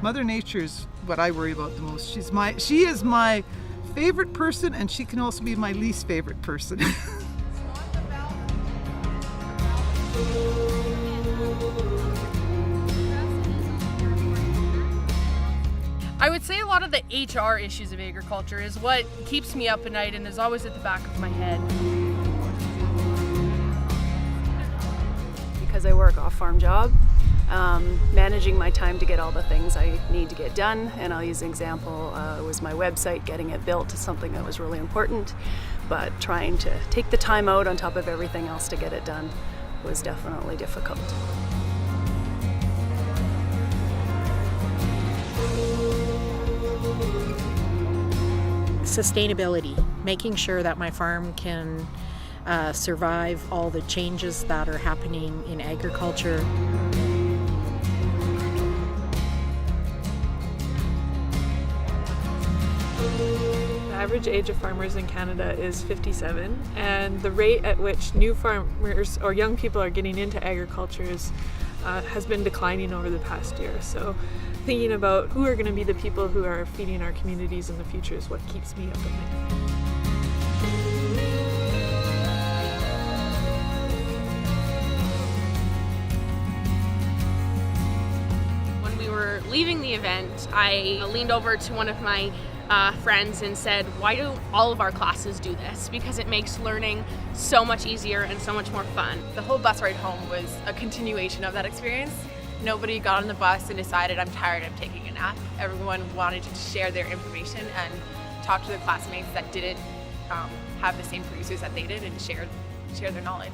Mother Nature is what I worry about the most. She is my favorite person, and she can also be my least favorite person. I would say a lot of the HR issues of agriculture is what keeps me up at night and is always at the back of my head. Because I work off-farm job, managing my time to get all the things I need to get done, and I'll use an example, was my website, getting it built is something that was really important, but trying to take the time out on top of everything else to get it done was definitely difficult. Sustainability, making sure that my farm can survive all the changes that are happening in agriculture. The average age of farmers in Canada is 57, and the rate at which new farmers or young people are getting into agriculture has been declining over the past year. So thinking about who are going to be the people who are feeding our communities in the future is what keeps me up at night. When we were leaving the event, I leaned over to one of my friends and said, why do all of our classes do this? Because it makes learning so much easier and so much more fun. The whole bus ride home was a continuation of that experience. Nobody got on the bus and decided, I'm tired, I'm taking a nap. Everyone wanted to share their information and talk to their classmates that didn't have the same producers that they did and share their knowledge.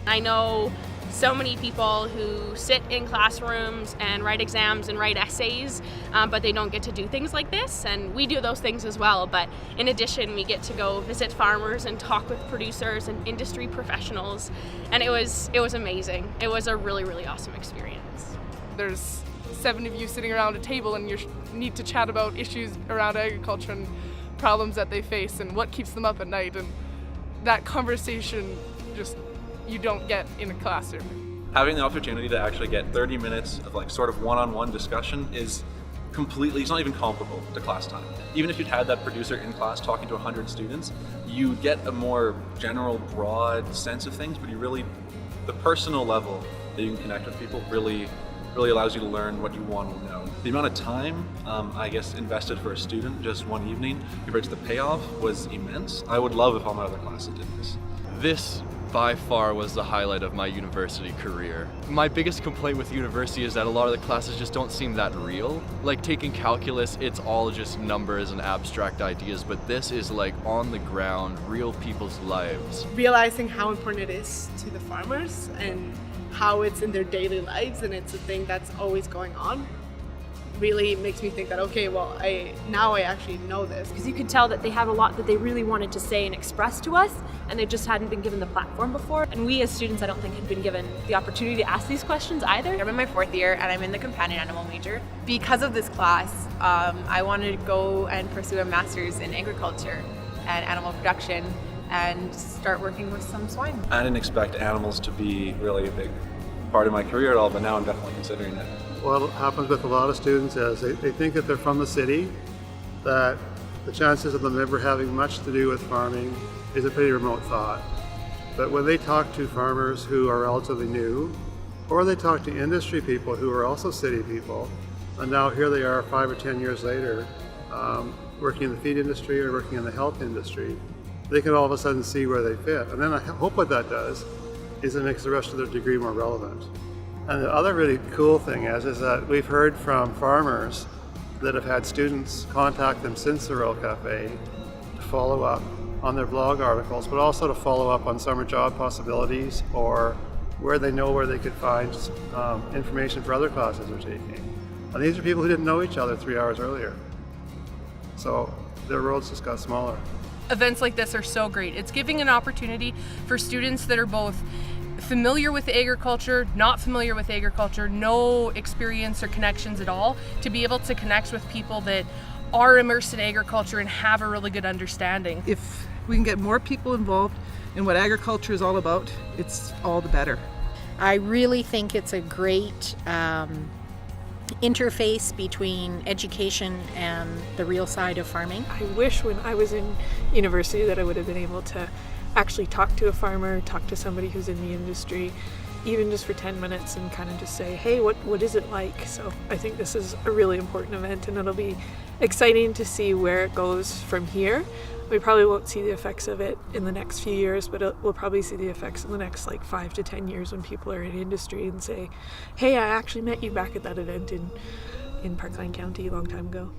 I know so many people who sit in classrooms and write exams and write essays, but they don't get to do things like this, and we do those things as well. But in addition, we get to go visit farmers and talk with producers and industry professionals, and it was amazing. It was a really, really awesome experience. There's 7 of you sitting around a table and you need to chat about issues around agriculture and problems that they face and what keeps them up at night, and that conversation you don't get in a classroom. Having the opportunity to actually get 30 minutes of sort of one-on-one discussion is it's not even comparable to class time. Even if you'd had that producer in class talking to 100 students, you get a more general, broad sense of things, but the personal level that you can connect with people really allows you to learn what you want to know. The amount of time, invested for a student just one evening compared to the payoff was immense. I would love if all my other classes did this. This by far was the highlight of my university career. My biggest complaint with university is that a lot of the classes just don't seem that real. Like taking calculus, it's all just numbers and abstract ideas, but this is on the ground, real people's lives. Realizing how important it is to the farmers and how it's in their daily lives, and it's a thing that's always going on, really makes me think that, okay, well, now I actually know this. Because you could tell that they have a lot that they really wanted to say and express to us, and they just hadn't been given the platform before. And we as students, I don't think, had been given the opportunity to ask these questions either. I'm in my 4th year and I'm in the companion animal major. Because of this class, I wanted to go and pursue a master's in agriculture and animal production and start working with some swine. I didn't expect animals to be really a big part of my career at all, but now I'm definitely considering it. What happens with a lot of students is they think that they're from the city, that the chances of them ever having much to do with farming is a pretty remote thought. But when they talk to farmers who are relatively new, or they talk to industry people who are also city people, and now here they are 5 or 10 years later, working in the feed industry or working in the health industry, they can all of a sudden see where they fit. And then I hope what that does is it makes the rest of their degree more relevant. And the other really cool thing is that we've heard from farmers that have had students contact them since the Rural Cafe to follow up on their blog articles, but also to follow up on summer job possibilities or where they could find information for other classes they're taking. And these are people who didn't know each other 3 hours earlier. So their worlds just got smaller. Events like this are so great. It's giving an opportunity for students that are both familiar with agriculture, not familiar with agriculture, no experience or connections at all, to be able to connect with people that are immersed in agriculture and have a really good understanding. If we can get more people involved in what agriculture is all about, it's all the better. I really think it's a great interface between education and the real side of farming. I wish when I was in university that I would have been able to actually talk to a farmer, talk to somebody who's in the industry, even just for 10 minutes and kind of just say, hey, what is it like? So I think this is a really important event, and it'll be exciting to see where it goes from here. We probably won't see the effects of it in the next few years, but we'll probably see the effects in the next like 5 to 10 years when people are in industry and say, hey, I actually met you back at that event in Parkland County a long time ago.